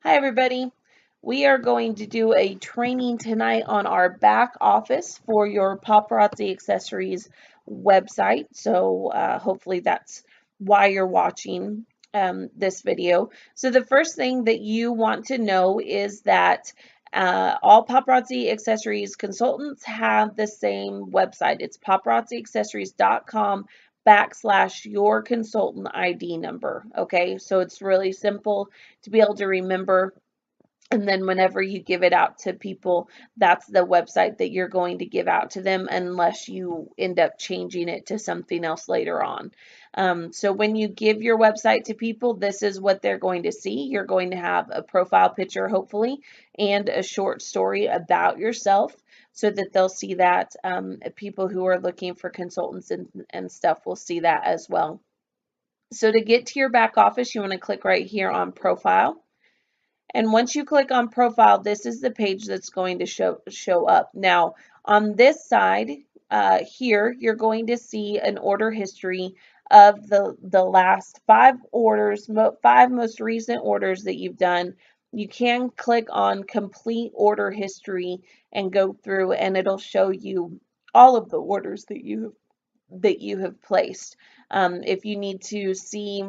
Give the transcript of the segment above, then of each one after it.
Hi, everybody. We are going to do a training tonight on our back office for your Paparazzi Accessories website. So hopefully that's why you're watching this video. So the first thing that you want to know is that all Paparazzi Accessories consultants have the same website. It's paparazziaccessories.com/ your consultant ID number. Okay, so it's really simple to be able to remember. And then whenever you give it out to people, that's the website that you're going to give out to them unless you end up changing it to something else later on. So when you give your website to people, this is what they're going to see. You're going to have a profile picture, hopefully, and a short story about yourself so that they'll see that. People who are looking for consultants and stuff will see that as well. So to get to your back office, you want to click right here on profile. And once you click on profile, this is the page that's going to show up. Now, on this side here, you're going to see an order history of the last 5 orders, 5 most recent orders that you've done. You can click on complete order history and go through, and it'll show you all of the orders that you have placed. If you need to see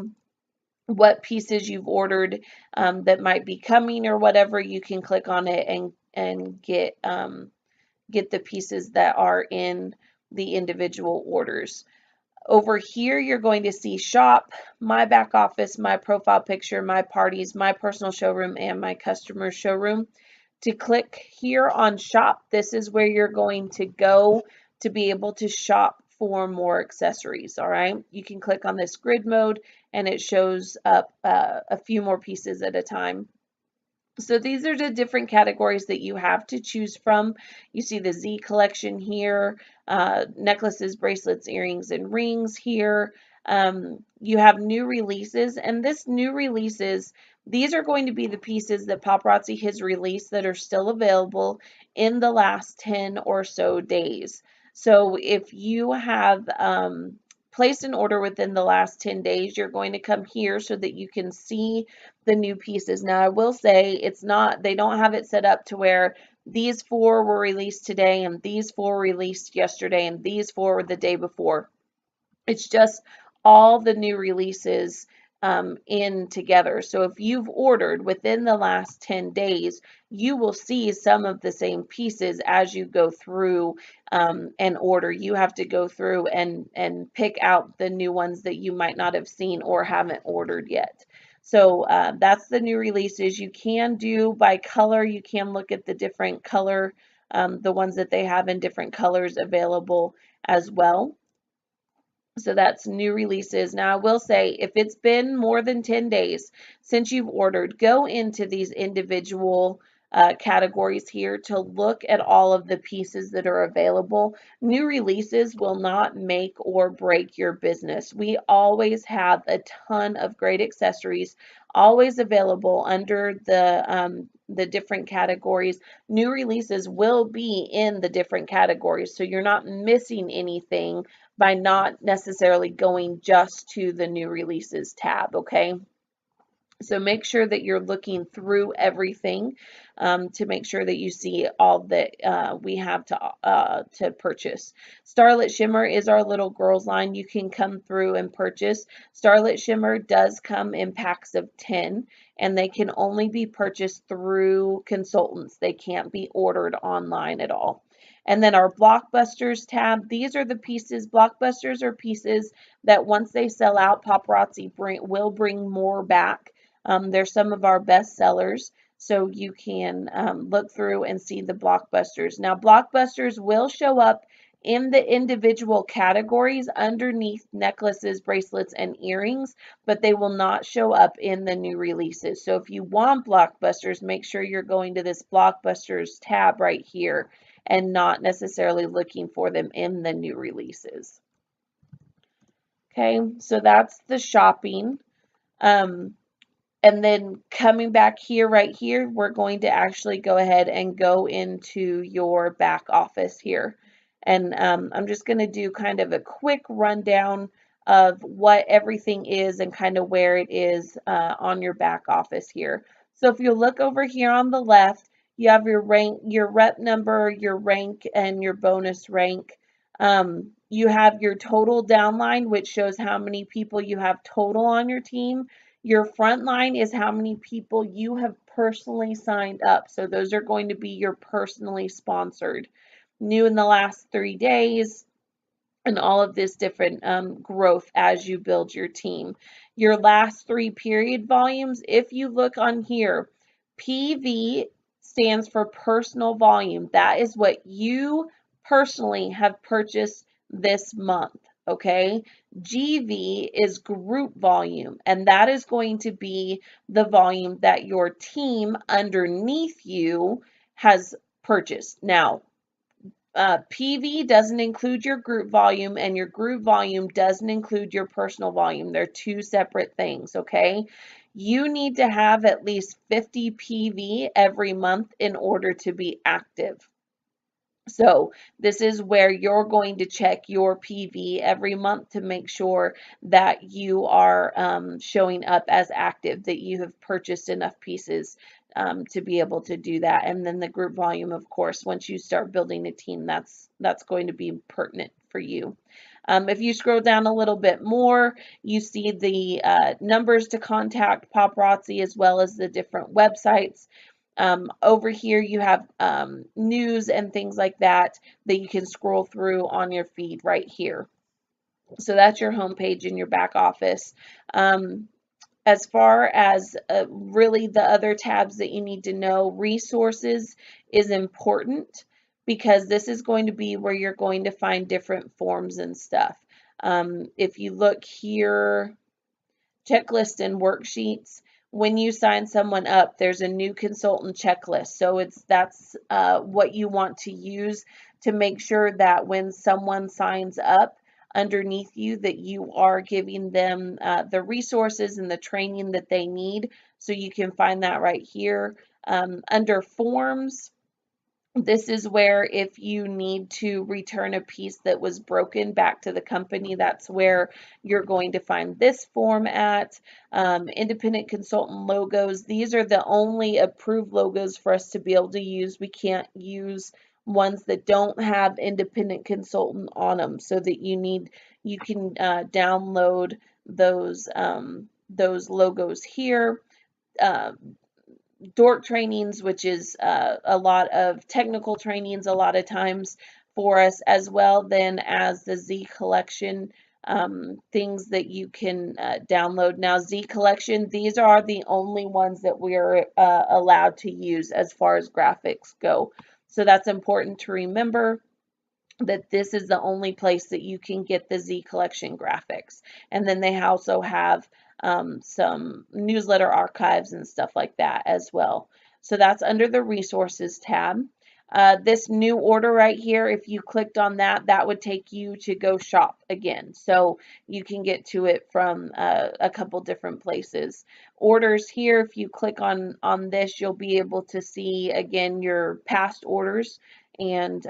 what pieces you've ordered that might be coming or whatever, you can click on it and get the pieces that are in the individual orders. Over here, you're going to see shop, my back office, my profile picture, my parties, my personal showroom, and my customer showroom. To click here on shop, this is where you're going to go to be able to shop for more accessories. All right, you can click on this grid mode and it shows up a few more pieces at a time. So these are the different categories that you have to choose from. You see the Z collection here, necklaces, bracelets, earrings, and rings here. You have new releases, and this new releases, these are going to be the pieces that Paparazzi has released that are still available in the last 10 or so days. So if you have placed an order within the last 10 days, you're going to come here so that you can see the new pieces. Now, I will say it's not, they don't have it set up to where these 4 were released today and these 4 were released yesterday and these 4 were the day before. It's just all the new releases in together. So if you've ordered within the last 10 days, you will see some of the same pieces as you go through and order. You have to go through and pick out the new ones that you might not have seen or haven't ordered yet. So that's the new releases. You can do by color. You can look at the different color, the ones that they have in different colors available as well. So that's new releases. Now, I will say if it's been more than 10 days since you've ordered, go into these individual categories here to look at all of the pieces that are available. New releases will not make or break your business. We always have a ton of great accessories always available under the different categories. New releases will be in the different categories, so you're not missing anything by not necessarily going just to the new releases tab, okay? So make sure that you're looking through everything to make sure that you see all that we have to purchase. Starlit Shimmer is our little girls line. You can come through and purchase. Starlit Shimmer does come in packs of 10, and they can only be purchased through consultants. They can't be ordered online at all. And then our Blockbusters tab, these are the pieces. Blockbusters are pieces that once they sell out, Paparazzi will bring more back. They're some of our best sellers, so you can look through and see the Blockbusters. Now, Blockbusters will show up in the individual categories underneath necklaces, bracelets, and earrings, but they will not show up in the new releases. So if you want Blockbusters, make sure you're going to this Blockbusters tab right here and not necessarily looking for them in the new releases. Okay, so that's the shopping. And then coming back here, right here, we're going to actually go ahead and go into your back office here. And I'm just going to do kind of a quick rundown of what everything is and kind of where it is on your back office here. So if you look over here on the left, you have your rank, your rep number, your rank, and your bonus rank. You have your total downline, which shows how many people you have total on your team. Your front line is how many people you have personally signed up. So those are going to be your personally sponsored. New in the last 3 days, and all of this different growth as you build your team. Your last 3 period volumes, if you look on here, PV stands for personal volume. That is what you personally have purchased this month. Okay, GV is group volume, and that is going to be the volume that your team underneath you has purchased. Now, PV doesn't include your group volume, and your group volume doesn't include your personal volume. They're two separate things, okay? You need to have at least 50 PV every month in order to be active. So this is where you're going to check your PV every month to make sure that you are showing up as active, that you have purchased enough pieces to be able to do that. And then the group volume, of course, once you start building a team, that's going to be pertinent for you. If you scroll down a little bit more, you see the numbers to contact Paparazzi as well as the different websites. Over here, you have news and things like that that you can scroll through on your feed right here. So that's your homepage in your back office. As far as really the other tabs that you need to know, resources is important because this is going to be where you're going to find different forms and stuff. If you look here, checklist and worksheets, when you sign someone up, there's a new consultant checklist. So that's what you want to use to make sure that when someone signs up underneath you, that you are giving them the resources and the training that they need. So you can find that right here. Under forms, this is where if you need to return a piece that was broken back to the company, that's where you're going to find this form at. Independent consultant logos, these are the only approved logos for us to be able to use. We can't use ones that don't have independent consultant on them, so that you can download those logos here. Dork trainings, which is a lot of technical trainings a lot of times for us, as well then as the Z collection things that you can download. Now, Z collection, these are the only ones that we're allowed to use as far as graphics go. So that's important to remember, that this is the only place that you can get the Z collection graphics. And then they also have some newsletter archives and stuff like that as well. So that's under the resources tab. This new order right here, if you clicked on that, that would take you to go shop again. So you can get to it from a couple different places. Orders here, if you click on this, you'll be able to see again your past orders and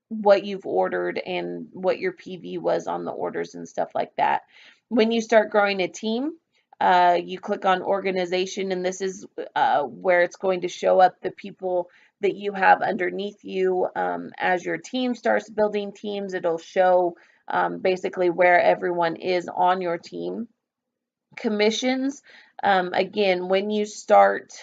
what you've ordered and what your PV was on the orders and stuff like that. When you start growing a team, you click on organization, and this is where it's going to show up the people that you have underneath you. As your team starts building teams, it'll show basically where everyone is on your team. Commissions, again, when you start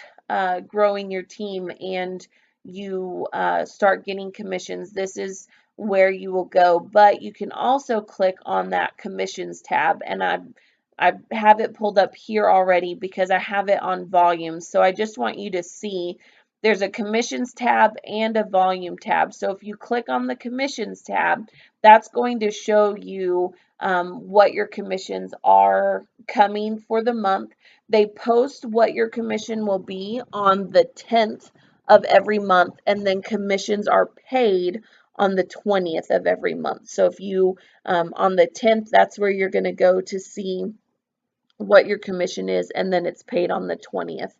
growing your team and you start getting commissions, this is where you will go. But you can also click on that commissions tab, and I have it pulled up here already because I have it on volumes. So I just want you to see there's a commissions tab and a volume tab. So if you click on the commissions tab, that's going to show you what your commissions are coming for the month. They post what your commission will be on the 10th of every month, and then commissions are paid on the 20th of every month. So if you on the 10th, that's where you're going to go to see what your commission is, and then it's paid on the 20th.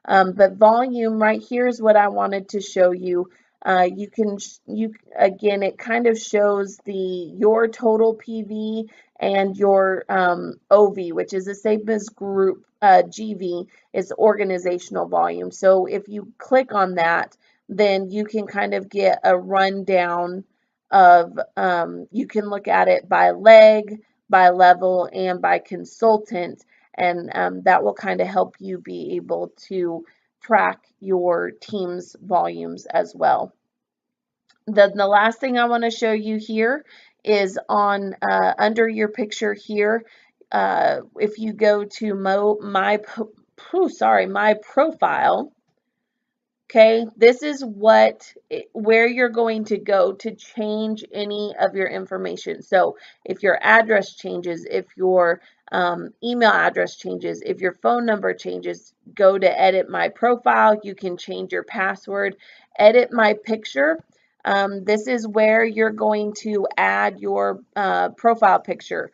But volume right here is what I wanted to show you. You again, it kind of shows your total PV and your OV, which is the same as group. GV is organizational volume. So if you click on that, then you can kind of get a rundown of, you can look at it by leg, by level, and by consultant, and that will kind of help you be able to track your team's volumes as well. The last thing I want to show you here is on under your picture here. If you go to my profile, okay, this is where you're going to go to change any of your information. So if your address changes, if your email address changes, if your phone number changes, go to edit my profile. You can change your password, edit my picture. This is where you're going to add your profile picture.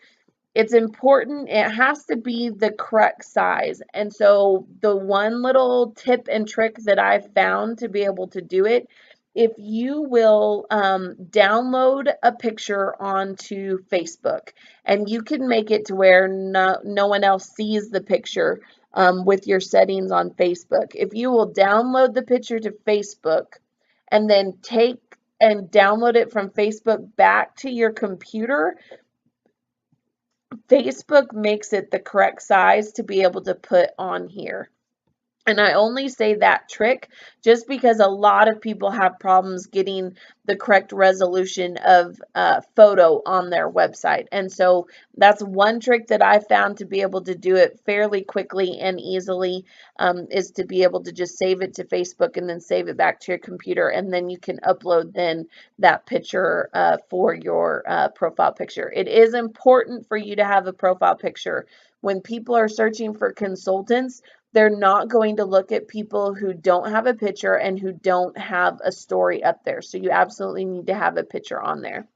It's important, it has to be the correct size. And so the one little tip and trick that I've found to be able to do it, if you will download a picture onto Facebook, and you can make it to where no one else sees the picture with your settings on Facebook. If you will download the picture to Facebook and then take and download it from Facebook back to your computer, Facebook makes it the correct size to be able to put on here. And I only say that trick just because a lot of people have problems getting the correct resolution of photo on their website. And so that's one trick that I found to be able to do it fairly quickly and easily, is to be able to just save it to Facebook and then save it back to your computer. And then you can upload then that picture for your profile picture. It is important for you to have a profile picture. When people are searching for consultants, they're not going to look at people who don't have a picture and who don't have a story up there. So you absolutely need to have a picture on there.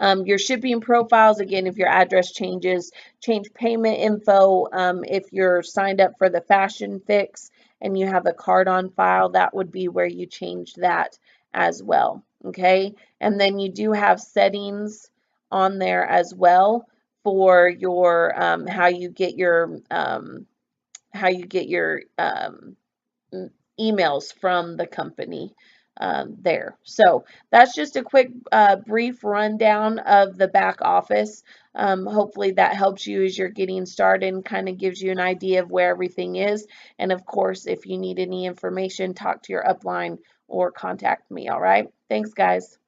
Your shipping profiles, again, if your address changes, change payment info. If you're signed up for the Fashion Fix and you have a card on file, that would be where you change that as well. Okay. And then you do have settings on there as well for your, how you get your emails from the company there. So that's just a quick brief rundown of the back office. Hopefully that helps you as you're getting started and kind of gives you an idea of where everything is. And of course, if you need any information, talk to your upline or contact me. All right. Thanks, guys.